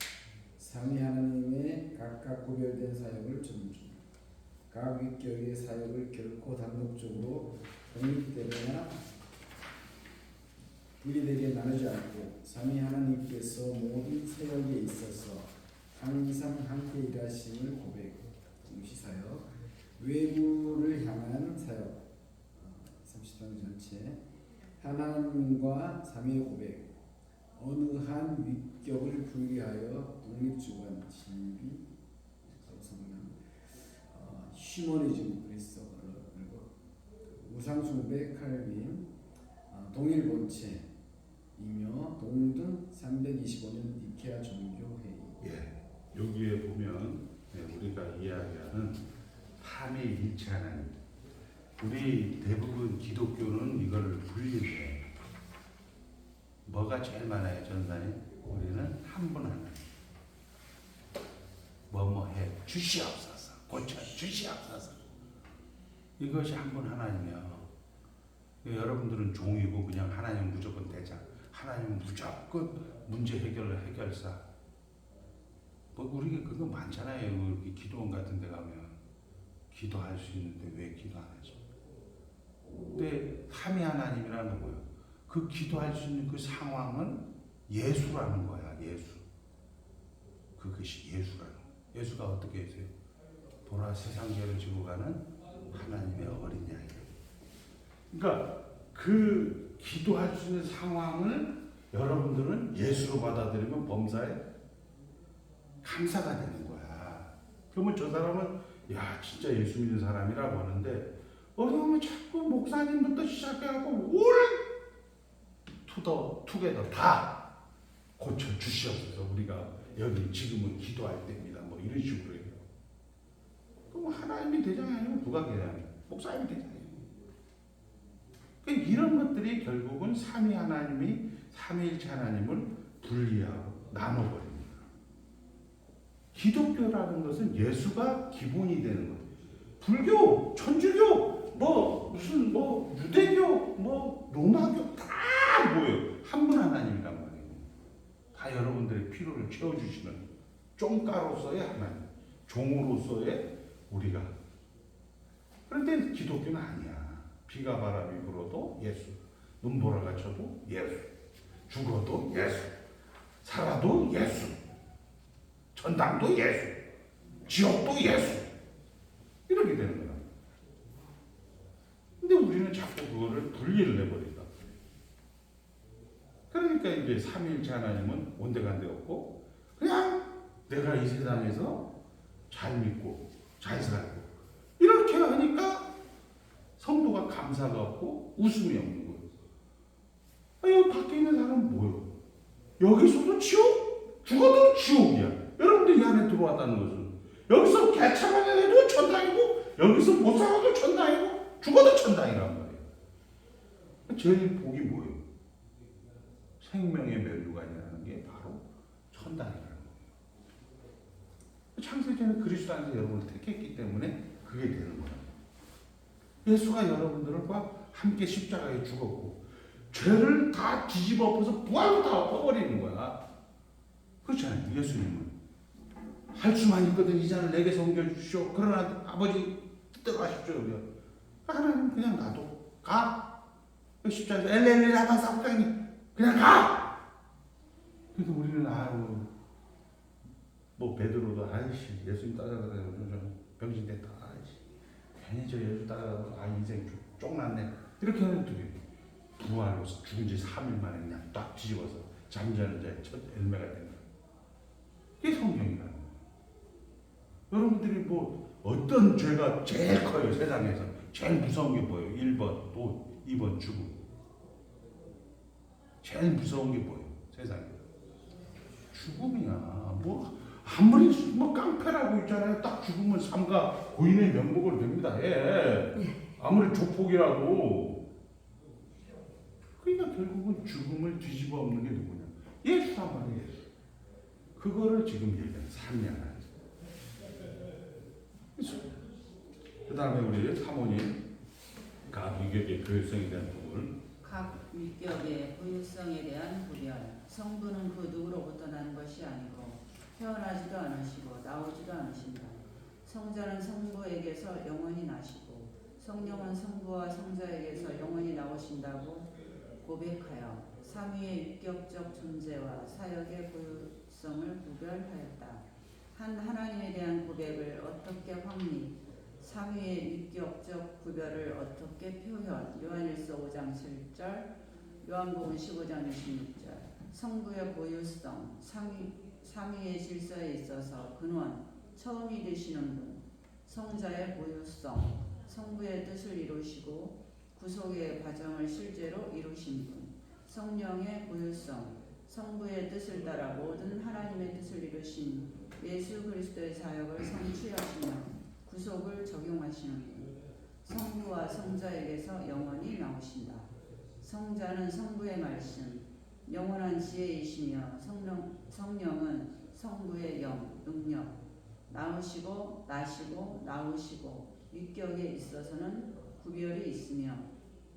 삼위 하나님의 각각 구별된 사역을 존중. 각 위격의 사역을 결코 단독적으로 독립되거나 분리되게 나누지 않고 삼위 하나님께서 모든 사역에 있어서 항상 함께 일하심을 고백. 동시 사역. 외부를 향한 사역. 30장 전체. 하나님과 삼위의 고백. 어느 한 위격을 분리하여 독립주관 진비 성명 휴머니즘 그리스어 그리고 우상숭배 칼빈 동일본체 이며 동등 325년 니케아 종교회의. 예, 여기에 보면 우리가 이야기하는 삼위일체 하나님. 우리 대부분 기독교는 이걸 분리해요. 뭐가 제일 많아요, 전사님? 우리는 한 분 하나님. 뭐해 주시옵소서, 고쳐 주시옵소서. 이것이 한 분 하나님이야. 여러분들은 종이고 그냥 하나님 무조건 대장. 하나님 무조건 문제 해결사. 뭐 우리가 그거 많잖아요. 이렇게 기도원 같은 데 가면 기도할 수 있는데 왜 기도 안 하지? 근데 삼위 하나님이라는 건 뭐예요? 그 기도할 수 있는 그 상황은 예수라는 거야. 예수. 그것이 예수라는 거야. 예수가 어떻게 해서요? 보라 세상 죄를 지고 가는 하나님의 어린 양이에요. 그러니까 그 기도할 수 있는 상황을 여러분들은 예수로 받아들이면 범사에 감사가 되는 거야. 그러면 저 사람은 야 진짜 예수 믿는 사람이라고 하는데 어디 보면 자꾸 목사님부터 시작해갖고 올 투게더 다 고쳐 주시옵소서. 우리가 여기 지금은 기도할 때입니다. 뭐 이런 식으로 해요. 그럼 하나님이 대장이 아니면 누가 대장이에요? 목사님이 대장이에요. 그러니까 이런 것들이 결국은 삼위 하나님이 삼위일체 하나님을 분리하고 나눠버립니다. 기독교라는 것은 예수가 기본이 되는 거예요. 불교, 천주교, 뭐 무슨 뭐 유대교, 뭐 로마교 다 뭐예요? 한 분 하나님이란 말이에요. 다 여러분들의 필요를 채워주시는 쫑가로서의 하나님, 종으로서의 우리가. 그런데 기독교는 아니야. 비가 바람이 불어도 예수, 눈보라가 쳐도 예수, 죽어도 예수, 살아도 예수, 전당도 예수, 지옥도 예수. 이렇게 되는 거야. 근데 우리는 자꾸 그거를 분리를 해버린다. 그러니까 이제 삼위일체 하나님은 온데간데 없고 그냥 내가 이 세상에서 잘 믿고 잘 살고 이렇게 하니까 성도가 감사가 없고 웃음이 없는 거예요. 여기 밖에 있는 사람은 뭐예요? 여기서도 지옥, 죽어도 지옥이야. 여러분들이 이 안에 들어왔다는 것은 여기서 개차만 해도 천당이고 여기서 못 살아도 천당이고 죽어도 천당이란 말이에요. 제일 복이 뭐예요? 생명의 면류관이라는 게 바로 천당이라는 거예요. 창세전에 그리스도 안에서 여러분을 택했기 때문에 그게 되는 거예요. 예수가 여러분들과 함께 십자가에 죽었고 죄를 다 뒤집어 엎어서 부활로 다 엎어버리는 거야. 그렇잖아요. 예수님은 할 수만 있거든 이 잔을 내게서 옮겨주시오. 그러나 아버지 뜻대로 하십시오. 하나님 그냥 놔둬. 가. 십자가에서 엘레리 라마 사부장님 그냥 가. 그러니까 우리는 아유 뭐 베드로도 아이씨 예수님 따라가다가 병신 됐다. 아이씨 괜히 저 예수 따라가다가 아 인생 쫑났네. 이렇게 하는 둘이 부활로 죽은 지 3일 만에 그냥 딱 뒤집어서 잠자는 자의 첫 열매가 되는 거예요. 이게 성경이라는 거예요. 여러분들이 뭐 어떤 죄가 제일 커요 세상에서 제일 무서운 게 뭐예요? 1번 또 2번 죽음. 제일 무서운 게 뭐예요 세상에? 죽음이야. 뭐 아무리 뭐 깡패라고 있잖아요. 딱 죽으면 삼가 고인의 면목을 됩니다. 예. 아무리 조폭이라도. 그러니까 결국은 죽음을 뒤집어 엎는 게 누구냐? 예수란 말이에요. 예수. 그거를 지금 얘기하는 삼위하나. 그 다음에 우리 사모님 각 위격의 교육성에 대한 부분. 각 위격의 고유성에 대한 구별. 성부는 그 누구로부터 난 것이 아니고 태어나지도 않으시고 나오지도 않으신다. 성자는 성부에게서 영원히 나시고 성령은 성부와 성자에게서 영원히 나오신다고 고백하여 삼위의 위격적 존재와 사역의 고유성을 구별하였다. 한 하나님에 대한 고백을 어떻게 확립, 삼위의 위격적 구별을 어떻게 표현. 요한일서 5장 7절, 요한복음 15장 26절. 성부의 고유성, 삼위의 질서에 있어서 근원, 처음이 되시는 분, 성자의 고유성, 성부의 뜻을 이루시고 구속의 과정을 실제로 이루신 분, 성령의 고유성, 성부의 뜻을 따라 모든 하나님의 뜻을 이루신 예수 그리스도의 사역을 성취하시며 구속을 적용하시는 분, 성부와 성자에게서 영원히 나오신다. 성자는 성부의 말씀, 영원한 지혜이시며 성령은 성부의 영, 능력, 나오시고 나시고 나오시고 위격에 있어서는 구별이 있으며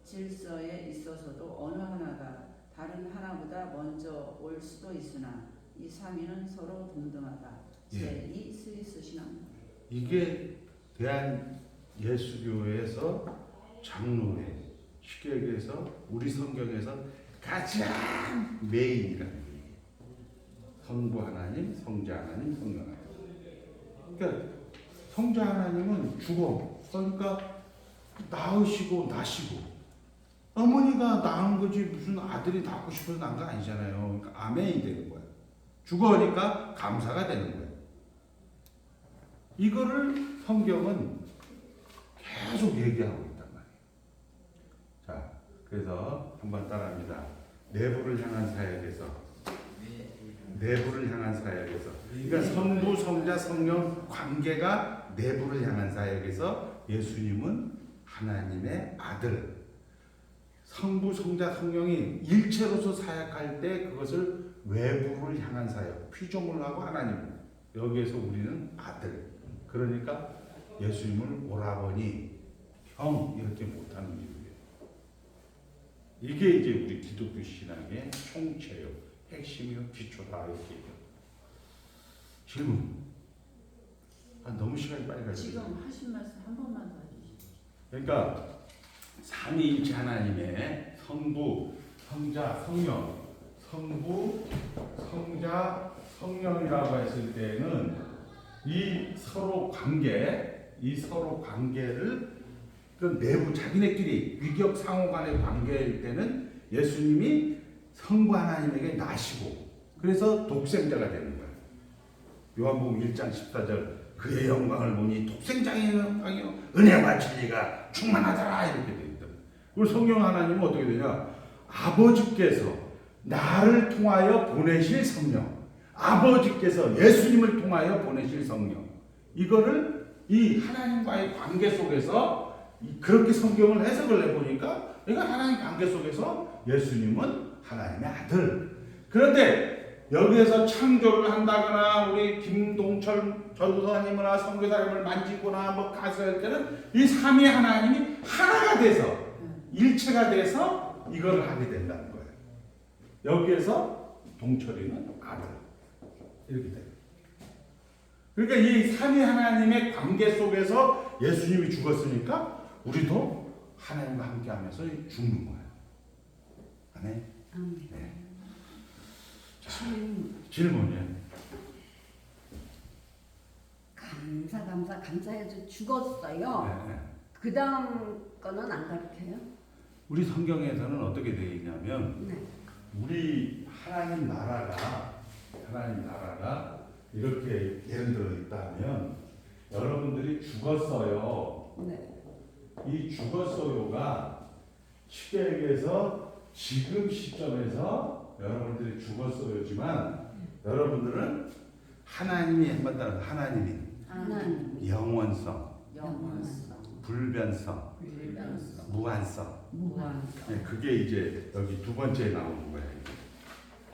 질서에 있어서도 어느 하나가 다른 하나보다 먼저 올 수도 있으나 이 삼위는 서로 동등하다. 제2 스위스 신앙. 이게 대한 예수교에서 장로회 시객에서 우리 성경에서 가장 메인이라는 거예요. 성부 하나님, 성자 하나님, 성령 하나님. 그러니까 성자 하나님은 죽어. 그러니까 낳으시고 나시고 어머니가 낳은 거지 무슨 아들이 낳고 싶어서 낳은 거 아니잖아요. 그러니까 아멘이 되는 거야. 죽어니까 감사가 되는 거야. 이거를 성경은 계속 얘기하고 있단 말이에요. 자, 그래서 한번 따라합니다. 내부를 향한 사역에서 내부를 향한 사역에서 그러니까 성부, 성자, 성령 관계가 내부를 향한 사역에서 예수님은 하나님의 아들 성부, 성자, 성령이 일체로서 사역할 때 그것을 외부를 향한 사역 피조물을 하고 하나님 여기에서 우리는 아들 그러니까 예수님을 오라버니 형 이렇게 못하는 이유예요. 이게 이제 우리 기독교 신앙의 총체요 핵심이요 기초다 이렇게 얘기해요. 질문. 너무 시간이 빨리 가요. 지금 하신 말씀 한 번만 더 해주시죠. 그러니까 삼위일체 하나님의 성부, 성자, 성령, 성부, 성자, 성령이라고 했을 때는 이 서로 관계를 그 내부 자기네끼리 위격 상호 간의 관계일 때는 예수님이 성부 하나님에게 나시고 그래서 독생자가 되는 거예요. 요한복음 1장 14절 그의 영광을 보니 독생자의 영광이요 은혜와 진리가 충만하더라 이렇게 되어 있다. 그리고 성령 하나님은 어떻게 되냐? 아버지께서 나를 통하여 보내실 성령, 아버지께서 예수님을 통하여 보내실 성령. 이거를 이 하나님과의 관계 속에서 그렇게 성경을 해석을 해보니까 이거 하나님 관계 속에서 예수님은 하나님의 아들. 그런데 여기에서 창조를 한다거나 우리 김동철 전도사님이나 선교사님을 만지거나 뭐 가수할 때는 이 삼위 하나님이 하나가 돼서 일체가 돼서 이걸 하게 된다는 거예요. 여기에서 동철이는 아들 이렇게 돼요. 그러니까 이 삼위 하나님의 관계 속에서 예수님이 죽었으니까 우리도 하나님과 함께하면서 죽는 거예요. 아멘. 네. 질문이요. 감사해서 죽었어요. 네. 그 다음 거는 안 가르쳐요? 우리 성경에서는 어떻게 되어 있냐면 네. 우리 하나님 나라가 이렇게 예를 들어 있다면 여러분들이 죽었어요. 네. 이 죽었어요가 시계에서 지금 시점에서 여러분들이 죽었어요지만 여러분들은 하나님이 한번 따라 하나님이 하나님. 영원성, 영원성, 불변성, 불변성, 무한성. 무한성. 네, 그게 이제 여기 두 번째 나오는 거예요.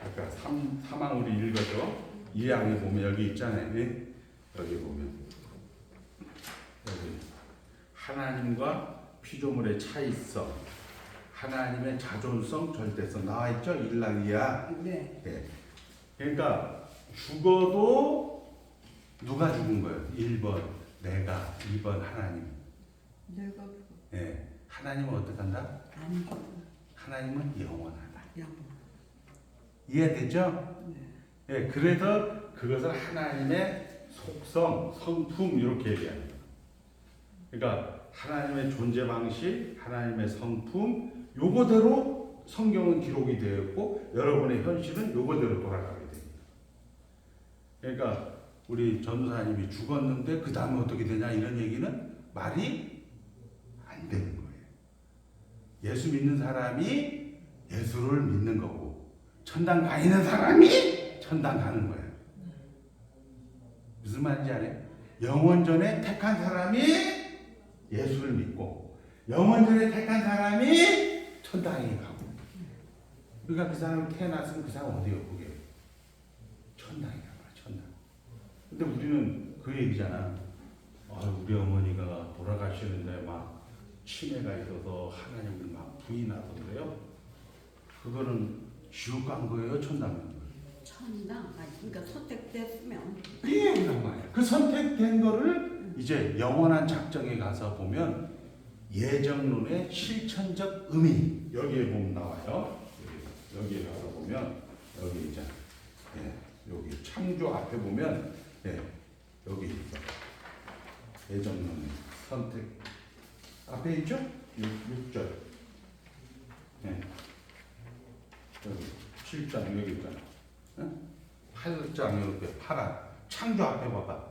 아까 3항 우리 읽어줘. 2항에 보면 여기 있잖아요. 네? 여기 보면 여기 하나님과 피조물의 차이성, 하나님의 자존성, 절대성 나와 있죠. 일랑이야. 네. 네. 그러니까 죽어도 누가 죽은 거예요? 1번 내가, 2번 하나님. 내가 네. 하나님은 어떡한다? 안 죽어. 하나님은 영원하다. 영원. 이해되죠? 네. 예, 그래서 그것을 하나님의 속성, 성품 이렇게 얘기합니다. 그러니까 하나님의 존재 방식, 하나님의 성품 요거대로 성경은 기록이 되었고 여러분의 현실은 요거대로 돌아가게 됩니다. 그러니까 우리 전도사님이 죽었는데 그 다음에 어떻게 되냐 이런 얘기는 말이 안 되는 거예요. 예수 믿는 사람이 예수를 믿는 거고 천당 가 있는 사람이 천당 가는 거예요. 무슨 말인지 알아요? 영원전에 택한 사람이 예수를 믿고 영원전에 택한 사람이 천당에 가고 그러니까 그 사람이 태어났으면 그 사람 어디요? 그게 천당에 가거라. 천당. 근데 우리는 그 얘기잖아. 우리 어머니가 돌아가시는데 막 치매가 있어서 하나님을 막 부인하던데요. 그거는 지옥 간 거예요? 천당 간 거예요? 천당. 그러니까 선택됐으면. 예, 그런 말이에요. 그 선택된 거를 이제 영원한 작정에 가서 보면 예정론의 실천적 의미 여기에 보면 나와요. 여기에 가서 보면 여기 이제 여기 창조 앞에 보면 여기 있어. 예정론의 선택 앞에 있죠? 6절. 여기 7장 여기 있잖아. 8장 이렇게 파라 창조 앞에 봐봐.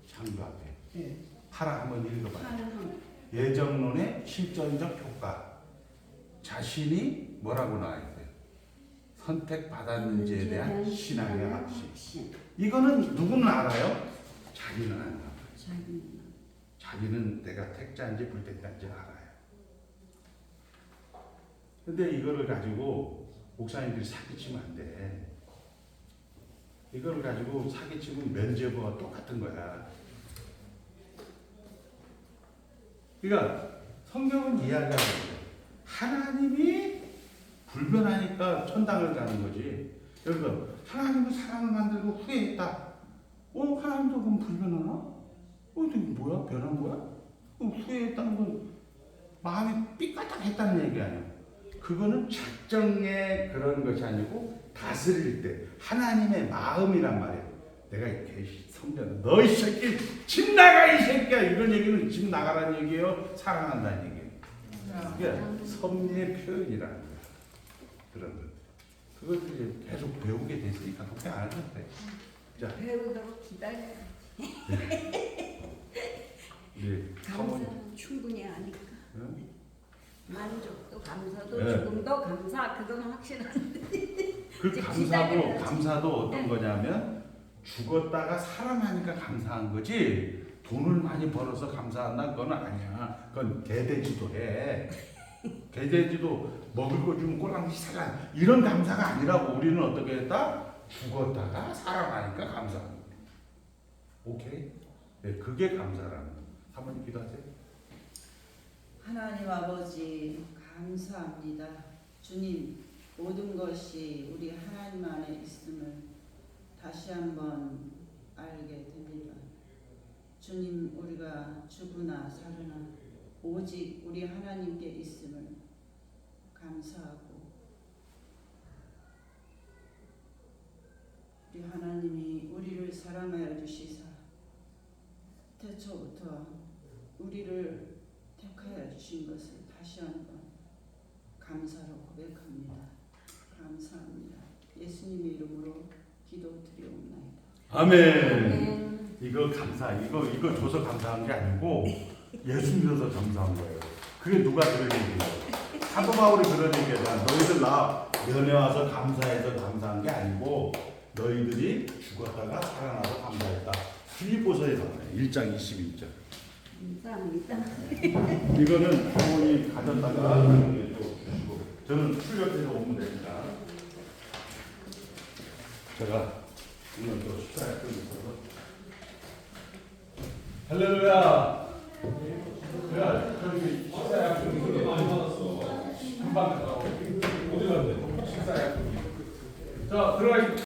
창조 앞에 파라 한번 읽어봐. 예정론의 실전적 효과. 자신이 뭐라고 나와 있어요? 선택받았는지에 대한 신앙의 확신. 이거는 누구는 알아요? 자기는 안다. 자기는 내가 택자인지 불택자인지 알아요. 근데 이거를 가지고 목사님들이 사기치면 안 돼. 이걸 가지고 사기치면 면죄부와 똑같은 거야. 그러니까 성경은 이야기하는 거예요. 하나님이 불변하니까 천당을 가는 거지. 여기서 하나님은 사람을 만들고 후회했다. 하나님도 그럼 불변하나? 이게 뭐야? 변한 거야? 후회했다는 건 마음이 삐까딱했다는 얘기 아니야. 그거는 작정의 그런 것이 아니고 다스릴 때 하나님의 마음이란 말이에요. 내가 이렇게 성전 너 이 새끼 집 나가 이 새끼야 이런 얘기는 집 나가라는 얘기예요. 사랑한다는 얘기예요. 그게 섭리의 표현이라는 거예요. 그런 것. 그것을 계속 배우게 됐으니까 그렇게 안 해도 돼. 자, 배우도록 기다려. 감사는 충분히 아니까. 만족도 감사도 죽음도 감사 그건 확실한데. 그 감사도 어떤 거냐면 죽었다가 살아나니까 감사한 거지. 돈을 많이 벌어서 감사한다 그건 아니야. 그건 개돼지도 해. 개돼지도 먹을 거 주면 꼬랑지 살라 이런 감사가 아니라고. 우리는 어떻게 했다? 죽었다가 살아나니까 감사한 거야. 오케이? 네, 그게 감사라는 거예요. 사모님 기도하세요. 하나님 아버지 감사합니다. 주님 모든 것이 우리 하나님 안에 있음을 다시 한번 알게 됩니다. 주님 우리가 죽으나 살으나 오직 우리 하나님께 있음을 감사하고 우리 하나님이 우리를 사랑하여 주시사 태초부터 우리를 택하여 주신 것을 다시 한번 감사로 고백합니다. 감사합니다. 예수님의 이름으로 기도드리옵나이다. 아멘. 이거 감사, 이거 줘서 감사한 게 아니고 예수 믿어서 감사한 거예요. 그게 누가 그런 얘기예요? 사도 바울이 그런 얘기잖아. 너희들 나 면회 와서 감사해서 감사한 게 아니고 너희들이 죽었다가 살아나서 감사했다. 필립보서에 나와요. 1장 22절. 감사합니다. 이거는 부모님 가졌다가 주시고 저는 출력해서 오면 됩니다. 제가 오늘 또 식사할 때 있어서 할렐루야. 제가 저기 식사 약속이 많이 받았어. 금방 갔다 오고 어디 갔는데 식사 약속이. 자 들어가.